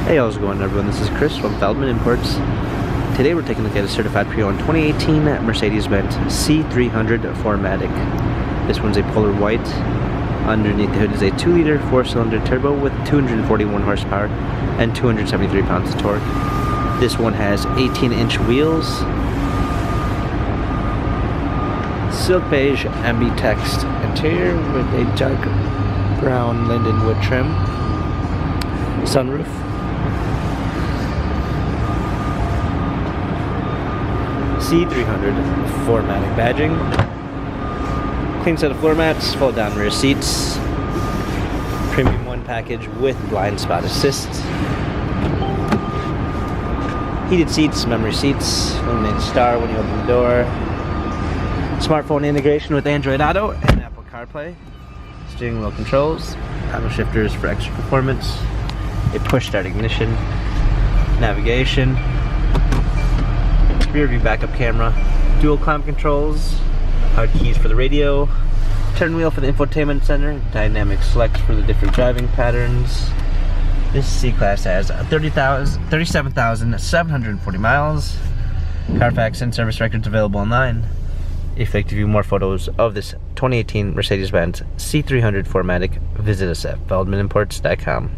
Hey, how's it going, everyone? This is Chris from Feldmann Imports. Today we're taking a look at a certified pre-owned 2018 Mercedes-Benz C300 4MATIC. This one's a polar white. Underneath the hood is a 2-liter 4-cylinder turbo with 241 horsepower and 273 pounds of torque. This one has 18-inch wheels, silk beige MB text interior with a dark brown linden wood trim, sunroof, C300 4MATIC badging, clean set of floor mats, fold down rear seats, premium 1 package with blind spot assist, heated seats, memory seats, illuminated star when you open the door, smartphone integration with Android Auto and Apple CarPlay, steering wheel controls, paddle shifters for extra performance, a push start ignition, navigation, rear view backup camera, dual climate controls, powered keys for the radio, turn wheel for the infotainment center, dynamic select for the different driving patterns. This C-Class has 37,740 miles. Carfax and service records available online. If you'd like to view more photos of this 2018 Mercedes-Benz C300 4MATIC, visit us at feldmanimports.com.